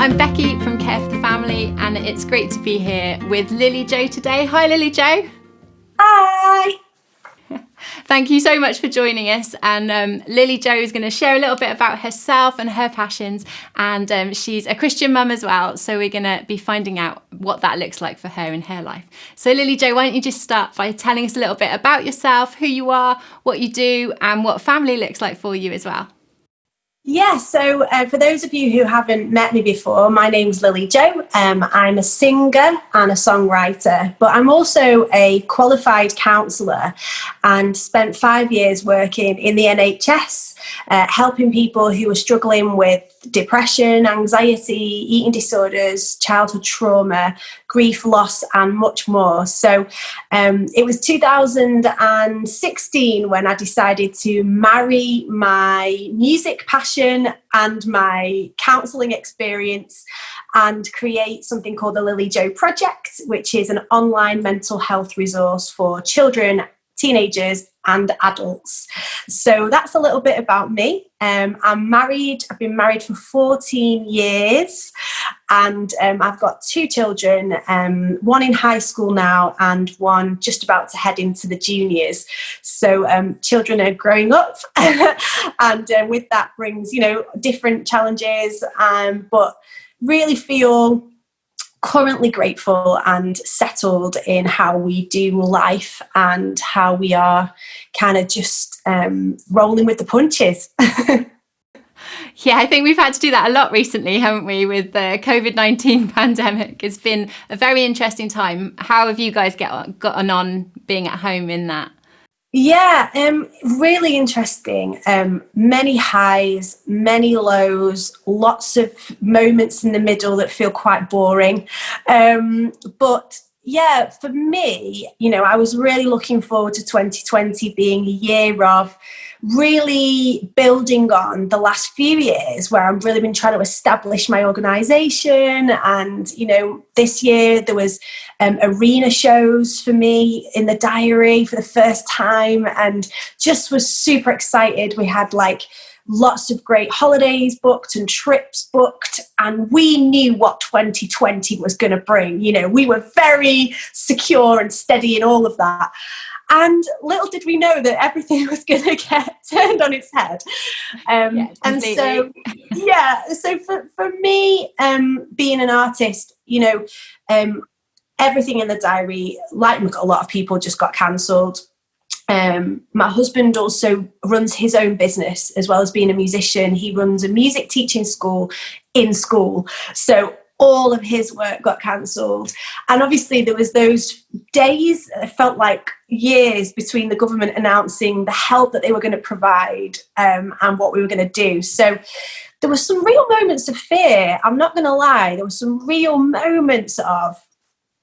I'm Becky from Care for the Family, and it's great to be here with Lily Jo today. Hi, Lily Jo. Hi. Thank you so much for joining us. And Lily Jo is going to share a little bit about herself and her passions. And she's a Christian mum as well. So we're going to be finding out what that looks like for her in her life. So Lily Jo, why don't you just start by telling us a little bit about yourself, who you are, what you do, and what family looks like for you as well. Yeah, so for those of you who haven't met me before, my name's Lily Jo. I'm a singer and a songwriter, but I'm also a qualified counsellor and spent 5 years working in the NHS, helping people who are struggling with depression, anxiety, eating disorders, childhood trauma, grief, loss, and much more. So it was 2016 when I decided to marry my music passion and my counselling experience and create something called the Lily Jo Project, which is an online mental health resource for children, teenagers and adults. So that's a little bit about me. I'm married. I've been married for 14 years and I've got 2 children, one in high school now and one just about to head into the juniors. So children are growing up and with that brings, different challenges, but really feel currently grateful and settled in how we do life and how we are kind of just rolling with the punches. Yeah, I think we've had to do that a lot recently, haven't we, with the COVID-19 pandemic. It's been a very interesting time. How have you guys gotten on being at home in that? Yeah, really interesting. Many highs, many lows, lots of moments in the middle that feel quite boring. But yeah, for me, I was really looking forward to 2020 being a year of really building on the last few years where I've really been trying to establish my organisation. And, this year there was arena shows for me in the diary for the first time and just was super excited. We had lots of great holidays booked and trips booked, and we knew what 2020 was going to bring. We were very secure and steady in all of that. And little did we know that everything was going to get turned on its head. And so, so for me, being an artist, everything in the diary, like a lot of people, just got cancelled. My husband also runs his own business as well as being a musician. He runs a music teaching school in school. So all of his work got cancelled. And obviously there was those days, it felt like years between the government announcing the help that they were going to provide and what we were going to do. So there were some real moments of fear. I'm not going to lie. There were some real moments of,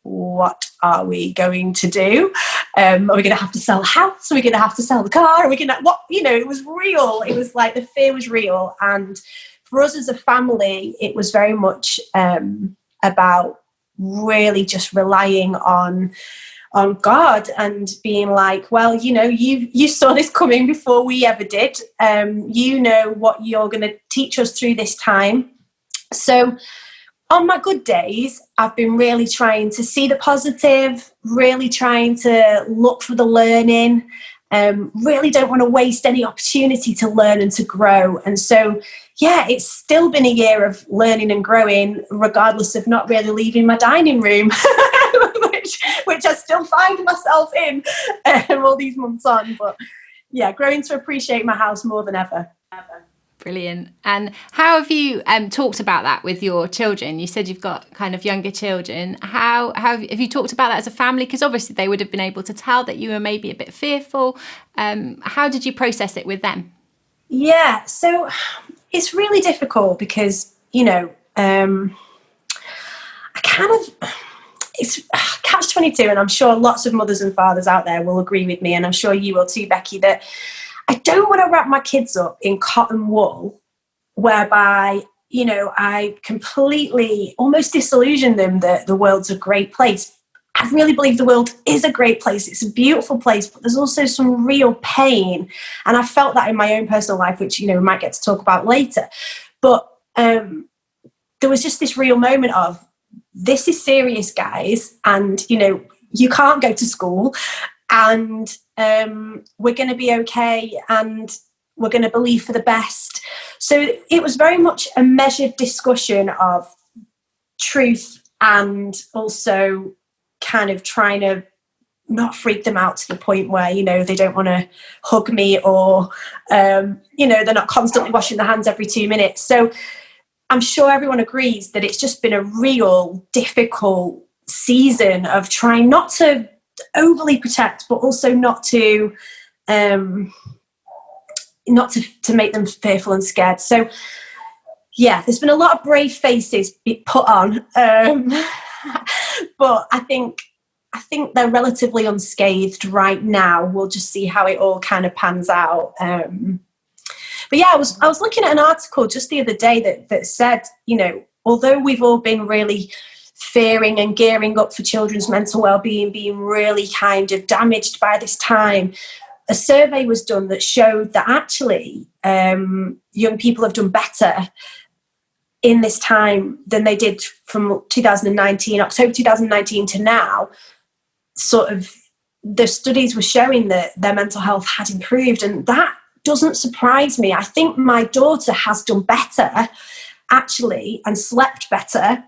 what are we going to do? Are we going to have to sell a house? Are we going to have to sell the car? Are we going to, it was real. It was like the fear was real. And for us as a family, it was very much about really just relying on God and being like, well, you saw this coming before we ever did. You know what you're going to teach us through this time. So on my good days, I've been really trying to see the positive, really trying to look for the learning, really don't want to waste any opportunity to learn and to grow. And so, yeah, it's still been a year of learning and growing, regardless of not really leaving my dining room, which I still find myself in all these months on. But yeah, growing to appreciate my house more than ever. Brilliant. And how have you talked about that with your children? You said you've got kind of younger children. How have you talked about that as a family? Because obviously they would have been able to tell that you were maybe a bit fearful. How did you process it with them? Yeah, so it's really difficult because, it's catch-22, and I'm sure lots of mothers and fathers out there will agree with me, and I'm sure you will too, Becky, that I don't want to wrap my kids up in cotton wool whereby, I completely almost disillusion them that the world's a great place. I really believe the world is a great place. It's a beautiful place, but there's also some real pain. And I felt that in my own personal life, which, we might get to talk about later. But there was just this real moment of, this is serious, guys, and you can't go to school, and we're going to be okay, and we're going to believe for the best. So it was very much a measured discussion of truth, and also kind of trying to not freak them out to the point where, they don't want to hug me, or, they're not constantly washing their hands every 2 minutes. So I'm sure everyone agrees that it's just been a real difficult season of trying not to overly protect, but also not to make them fearful and scared. So yeah, there's been a lot of brave faces put on, but I think they're relatively unscathed right now. We'll just see how it all kind of pans out. But yeah, I was looking at an article just the other day that said, although we've all been really fearing and gearing up for children's mental well-being being really kind of damaged by this time, a survey was done that showed that actually young people have done better in this time than they did from October 2019 to now. Sort of the studies were showing that their mental health had improved, and that doesn't surprise me. I think my daughter has done better actually, and slept better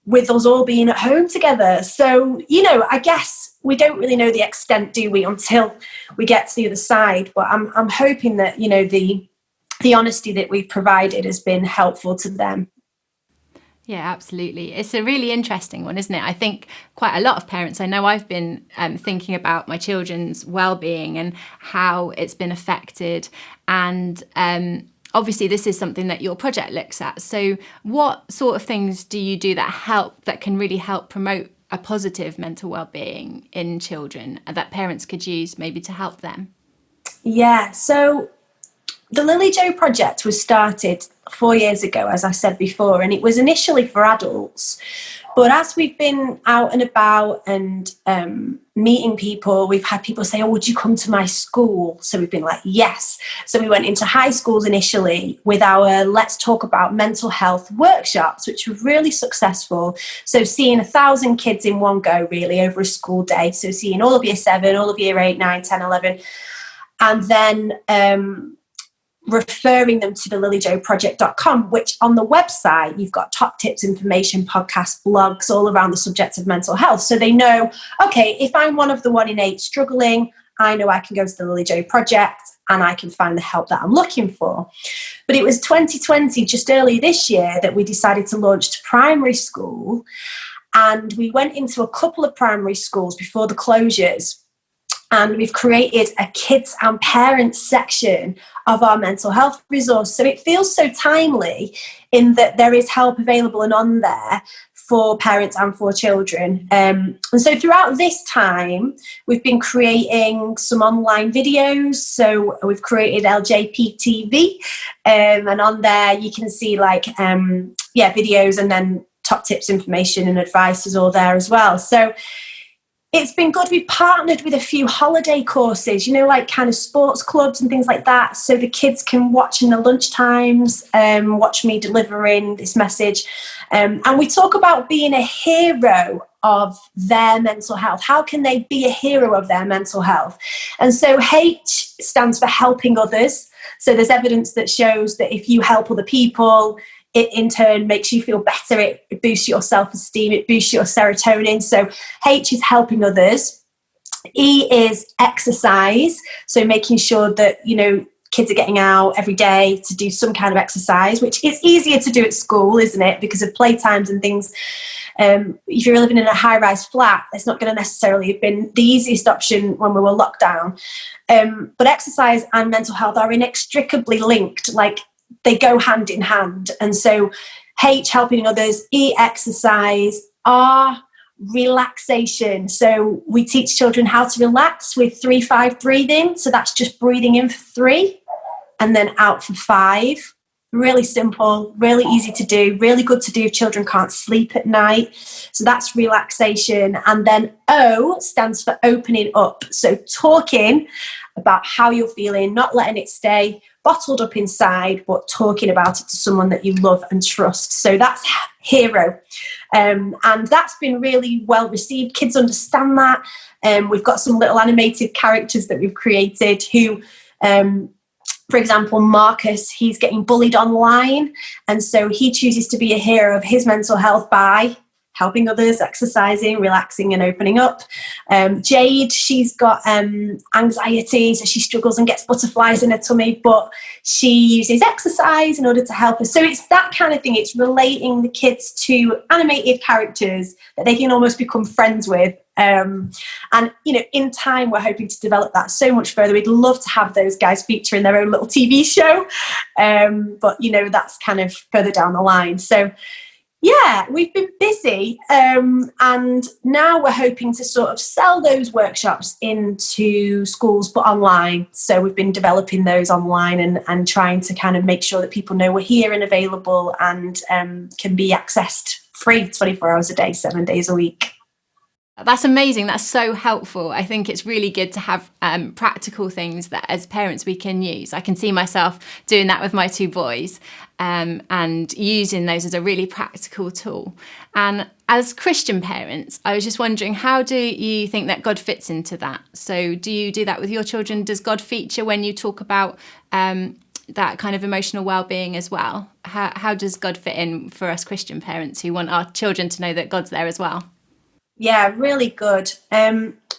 with us all being at home together. So, I guess we don't really know the extent, do we, until we get to the other side. But I'm hoping that, the honesty that we've provided has been helpful to them. Yeah, absolutely. It's a really interesting one, isn't it? I think quite a lot of parents, I know I've been thinking about my children's well-being and how it's been affected. And obviously this is something that your project looks at. So what sort of things do you do that can really help promote a positive mental well-being in children that parents could use maybe to help them? Yeah, so the Lily Jo project was started 4 years ago, as I said before, and it was initially for adults. But as we've been out and about and meeting people, we've had people say, would you come to my school? So we've been like, yes. So we went into high schools initially with our Let's Talk About Mental Health workshops, which were really successful. So seeing 1,000 kids in one go, really, over a school day. So seeing all of year 7, all of year 8, 9, 10, 11. And then referring them to the lilyjoproject.com, which on the website, you've got top tips, information, podcasts, blogs, all around the subject of mental health. So they know, okay, if I'm one of the 1 in 8 struggling, I know I can go to the Lily Jo Project and I can find the help that I'm looking for. But it was 2020, just early this year, that we decided to launch to primary school. And we went into a couple of primary schools before the closures. And we've created a kids and parents section of our mental health resource. So it feels so timely in that there is help available and on there for parents and for children. And so throughout this time, we've been creating some online videos. So we've created LJPTV, and on there you can see videos, and then top tips, information and advice is all there as well. So it's been good. We've partnered with a few holiday courses, like kind of sports clubs and things like that. So the kids can watch in the lunch times, watch me delivering this message. And we talk about being a hero of their mental health. How can they be a hero of their mental health? And so H stands for helping others. So there's evidence that shows that if you help other people, it in turn makes you feel better. It boosts your self-esteem. It boosts your serotonin. So H is helping others. E is exercise. So making sure that, kids are getting out every day to do some kind of exercise, which is easier to do at school, isn't it? Because of playtimes and things. If you're living in a high-rise flat, it's not going to necessarily have been the easiest option when we were locked down. But exercise and mental health are inextricably linked, they go hand in hand. And so H, helping others, E, exercise, R, relaxation. So we teach children how to relax with 3-5 breathing. So that's just breathing in for 3 and then out for 5. Really simple, really easy to do, really good to do if children can't sleep at night. So that's relaxation. And then O stands for opening up. So talking about how you're feeling, not letting it stay bottled up inside, but talking about it to someone that you love and trust. So that's hero. And that's been really well received. Kids understand that. We've got some little animated characters that we've created who, for example, Marcus, he's getting bullied online. And so he chooses to be a hero of his mental health by helping others, exercising, relaxing and opening up. Jade, she's got anxiety, so she struggles and gets butterflies in her tummy, but she uses exercise in order to help her. So it's that kind of thing. It's relating the kids to animated characters that they can almost become friends with. And, in time, we're hoping to develop that so much further. We'd love to have those guys feature in their own little TV show. But, that's kind of further down the line. So, yeah, we've been busy, and now we're hoping to sort of sell those workshops into schools, but online. So we've been developing those online and trying to kind of make sure that people know we're here and available and can be accessed free 24 hours a day, 7 days a week. That's amazing. That's so helpful. I think it's really good to have practical things that as parents we can use. I can see myself doing that with my 2 boys and using those as a really practical tool. And as Christian parents, I was just wondering, how do you think that God fits into that? So do you do that with your children? Does God feature when you talk about that kind of emotional well-being as well? How does God fit in for us Christian parents who want our children to know that God's there as well? Yeah, really good.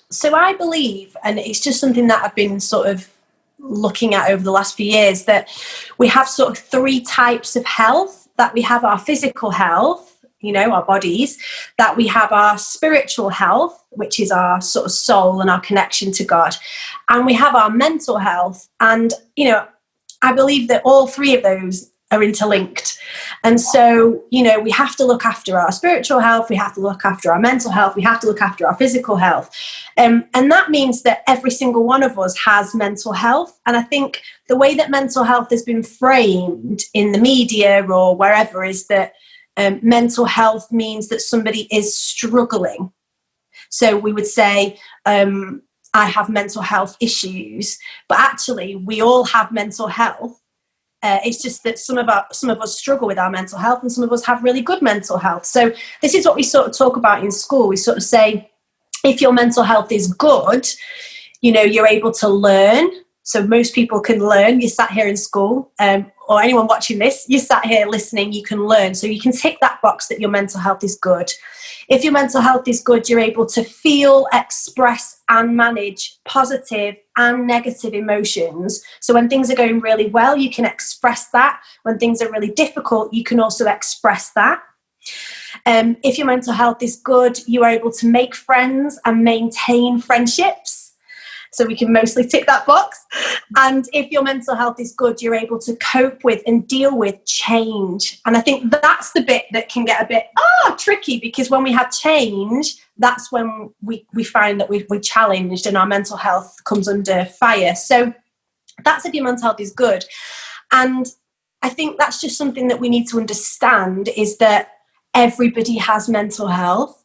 So I believe, and it's just something that I've been sort of looking at over the last few years, that we have sort of 3 types of health. That we have our physical health, our bodies, that we have our spiritual health, which is our sort of soul and our connection to God, and we have our mental health. And, I believe that all 3 of those are interlinked. And so, we have to look after our spiritual health, we have to look after our mental health, we have to look after our physical health. And that means that every single one of us has mental health. And I think the way that mental health has been framed in the media or wherever is that mental health means that somebody is struggling. So we would say, I have mental health issues, but actually we all have mental health. It's just that some of us struggle with our mental health and some of us have really good mental health. So this is what we sort of talk about in school. We sort of say, if your mental health is good, you're able to learn. So most people can learn. You sat here in school, or anyone watching this, you sat here listening, you can learn. So you can tick that box that your mental health is good. If your mental health is good, you're able to feel, express and manage positive and negative emotions. So when things are going really well, you can express that. When things are really difficult, you can also express that. If your mental health is good, you are able to make friends and maintain friendships. So we can mostly tick that box. And if your mental health is good, you're able to cope with and deal with change. And I think that's the bit that can get a bit tricky, because when we have change, that's when we find that we're challenged and our mental health comes under fire. So that's if your mental health is good. And I think that's just something that we need to understand, is that everybody has mental health.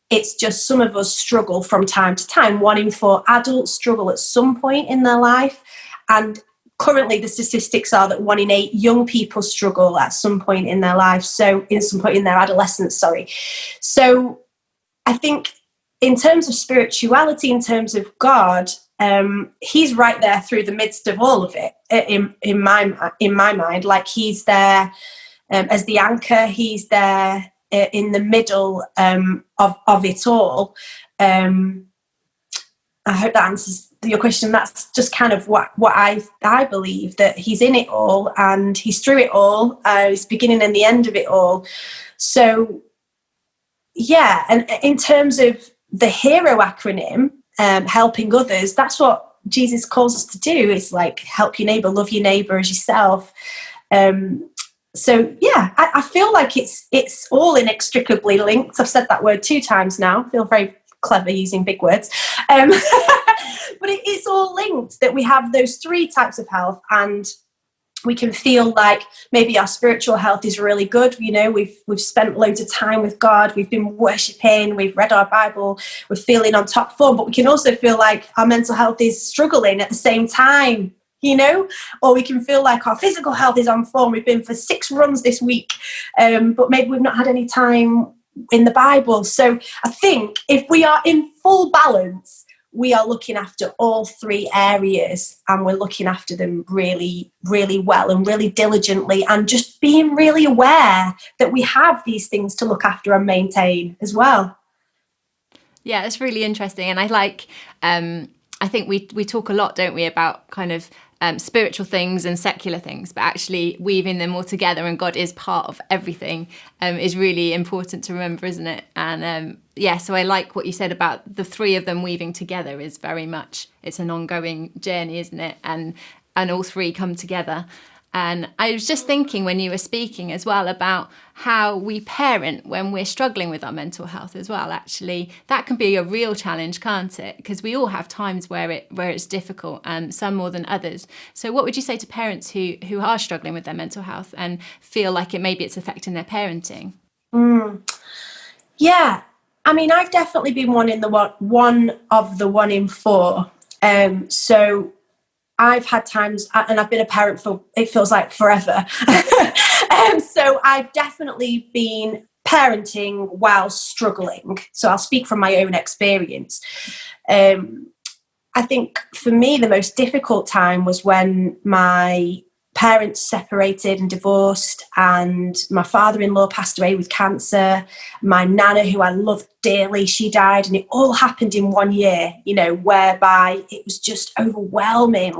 It's just some of us struggle from time to time. 1 in 4 adults struggle at some point in their life. And currently the statistics are that 1 in 8 young people struggle at some point in their life. So in some point in their adolescence, So I think in terms of spirituality, in terms of God, he's right there through the midst of all of it. In my mind, like he's there as the anchor. He's there in the middle of it all. I hope that answers your question. That's just kind of what I believe, that he's in it all and he's through it all. He's the beginning and the end of it all. So yeah, and in terms of the HERO acronym, helping others, that's what Jesus calls us to do. It's like, help your neighbour, love your neighbour as yourself. So yeah, I feel like it's all inextricably linked. I've said that word 2 times now. I feel very clever using big words. But it's all linked, that we have those 3 types of health. And We can feel like maybe our spiritual health is really good. You know, we've spent loads of time with God, we've been worshiping, we've read our Bible, we're feeling on top form, but we can also feel like our mental health is struggling at the same time, you know, or we can feel like our physical health is on form. We've been for 6 runs this week, but maybe we've not had any time in the Bible. So I think if we are in full balance, we are looking after all 3 areas, and we're looking after them really, really well and really diligently, and just being really aware that we have these things to look after and maintain as well. Yeah, it's really interesting. And I like, I think we talk a lot, don't we, about kind of spiritual things and secular things, but actually weaving them all together, and God is part of everything, is really important to remember, isn't it? And so I like what you said about the 3 of them weaving together. Is very much, it's an ongoing journey, isn't it? And all 3 come together. And I was just thinking when you were speaking as well about how we parent when we're struggling with our mental health as well. Actually, that can be a real challenge, can't it? Because we all have times where it's difficult, and some more than others. So what would you say to parents who are struggling with their mental health and feel like it's affecting their parenting? Yeah, I mean, I've definitely been one of the 1 in 4. So I've had times, and I've been a parent for, it feels like forever. So I've definitely been parenting while struggling. So I'll speak from my own experience. I think for me, the most difficult time was when my parents separated and divorced, and my father-in-law passed away with cancer. My nana, who I loved dearly, she died, and it all happened in 1 year, you know, whereby it was just overwhelming.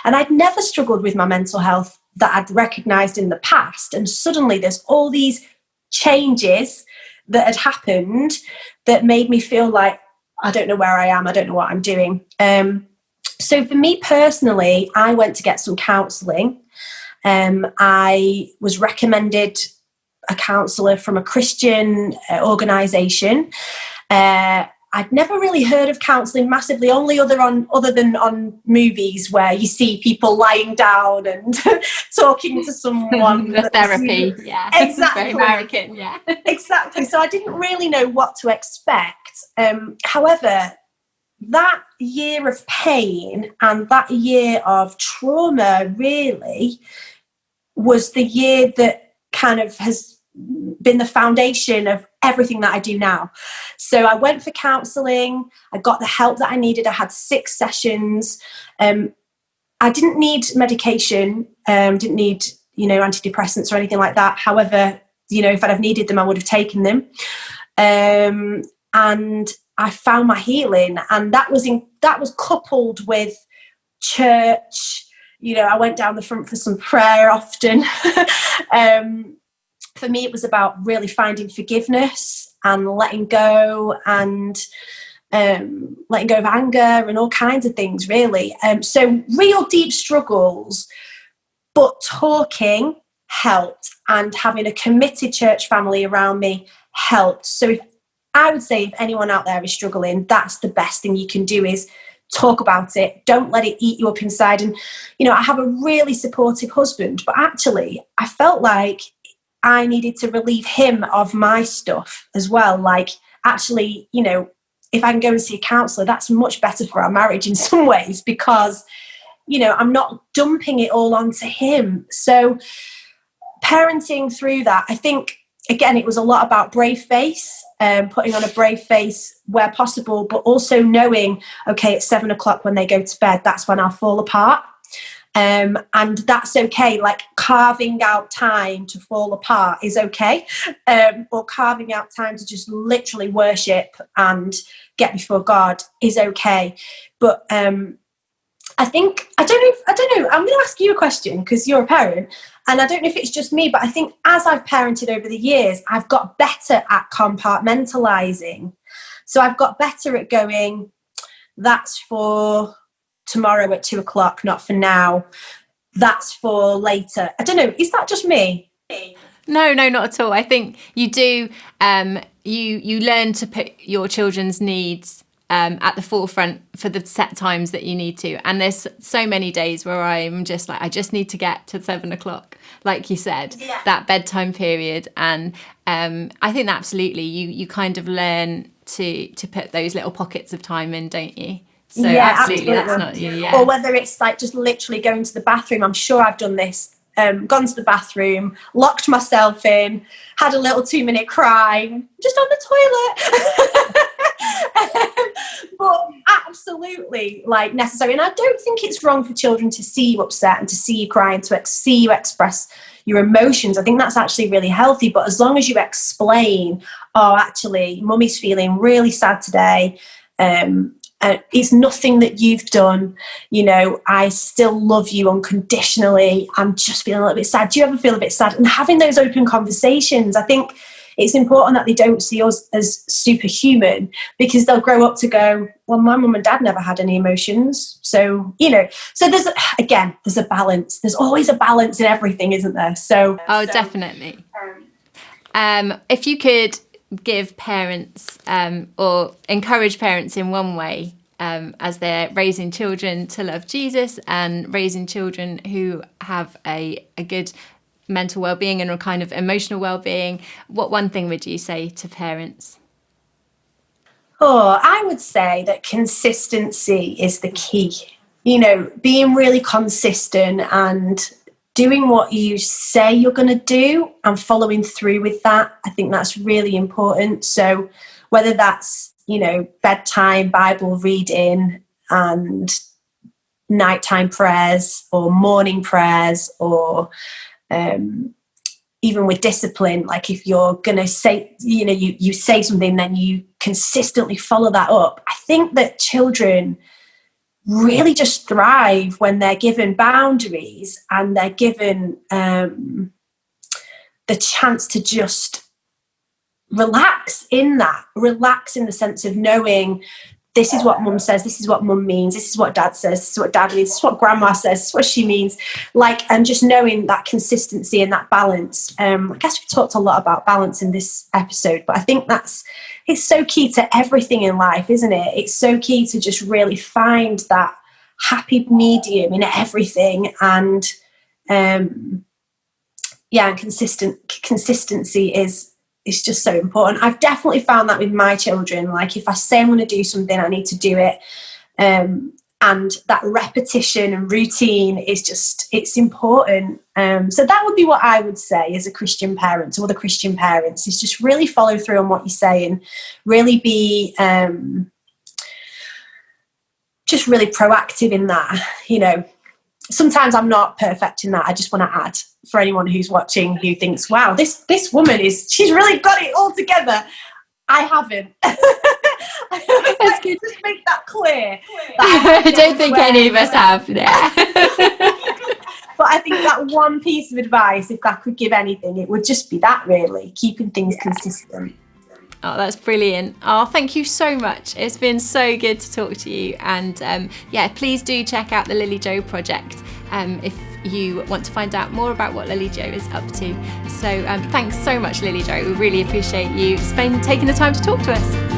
And I'd never struggled with my mental health that I'd recognized in the past, and suddenly there's all these changes that had happened that made me feel like I don't know where I am, I don't know what I'm doing. So for me personally, I went to get some counselling. I was recommended a counsellor from a Christian organisation. I'd never really heard of counselling massively, only other than on movies where you see people lying down and talking to someone. The therapy, yeah. Exactly. Very American, yeah. Exactly. So I didn't really know what to expect. However, that year of pain and that year of trauma really was the year that kind of has been the foundation of everything that I do now. So I went for counselling. I got the help that I needed. I had 6 sessions. I didn't need medication, didn't need, antidepressants or anything like that. However, if I'd have needed them, I would have taken them. And I found my healing, and that was coupled with church. I went down the front for some prayer often. For me, it was about really finding forgiveness and letting go, and letting go of anger and all kinds of things, really. So real deep struggles, but talking helped, and having a committed church family around me helped. So I would say if anyone out there is struggling, that's the best thing you can do, is talk about it. Don't let it eat you up inside. And, I have a really supportive husband, but actually I felt like I needed to relieve him of my stuff as well. Like, actually, if I can go and see a counsellor, that's much better for our marriage in some ways, because, I'm not dumping it all onto him. So parenting through that, I think, again, it was a lot about brave face, putting on a brave face where possible, but also knowing, okay, at 7 o'clock when they go to bed, that's when I'll fall apart. And that's okay. Like, carving out time to fall apart is okay. Or carving out time to just literally worship and get before God is okay. But I think, I don't know, I'm going to ask you a question, because you're a parent, and I don't know if it's just me, but I think as I've parented over the years, I've got better at compartmentalizing. So I've got better at going, that's for tomorrow at 2 o'clock, not for now. That's for later. I don't know, is that just me? No, not at all. I think you do, you learn to put your children's needs at the forefront for the set times that you need to. And there's so many days where I'm just like, I just need to get to 7 o'clock, like you said, that bedtime period. And I think that absolutely you kind of learn to put those little pockets of time in, don't you? So absolutely. That's not you. Yeah. Or whether it's like just literally going to the bathroom. I'm sure I've done this. Gone to the bathroom, locked myself in, had a little 2-minute cry, just on the toilet. But absolutely like necessary. And I don't think it's wrong for children to see you upset and to see you cry and to see you express your emotions. I think that's actually really healthy. But as long as you explain, oh, actually, mummy's feeling really sad today. It's nothing that you've done. You know, I still love you unconditionally. I'm just feeling a little bit sad. Do you ever feel a bit sad? And having those open conversations, I think it's important that they don't see us as superhuman, because they'll grow up to go, well, my mum and dad never had any emotions. So, you know, so there's a balance. There's always a balance in everything, isn't there? Definitely. If you could give parents or encourage parents in one way as they're raising children to love Jesus and raising children who have a good mental well-being and a kind of emotional well-being, what one thing would you say to parents? Oh, I would say that consistency is the key. You know, being really consistent and doing what you say you're going to do and following through with that, I think that's really important. So whether that's, you know, bedtime Bible reading and nighttime prayers or morning prayers, or even with discipline, like if you're going to say, you know, you say something, then you consistently follow that up. I think that children really just thrive when they're given boundaries and they're given the chance to just relax in the sense of knowing this is what mum says, this is what mum means, this is what dad says, this is what dad means, this is what grandma says, this is what she means, like, and just knowing that consistency and that balance. I guess we talked a lot about balance in this episode, but I think it's so key to everything in life, isn't it? It's so key to just really find that happy medium in everything, and consistency is just so important. I've definitely found that with my children. Like if I say I'm going to do something, I need to do it, and that repetition and routine is it's important. So that would be what I would say as a Christian parent to other Christian parents, is just really follow through on what you say and really be just really proactive in that. You know, sometimes I'm not perfect in that. I just want to add, for anyone who's watching who thinks, wow, this woman she's really got it all together. I haven't. Like, just make that clear. I don't think any of us have. Yeah. But I think that one piece of advice, if I could give anything, it would just be that, really, keeping things consistent. Oh, that's brilliant. Oh, thank you so much. It's been so good to talk to you. And please do check out the Lily Joe project if you want to find out more about what Lily Joe is up to. So thanks so much, Lily Joe. We really appreciate you taking the time to talk to us.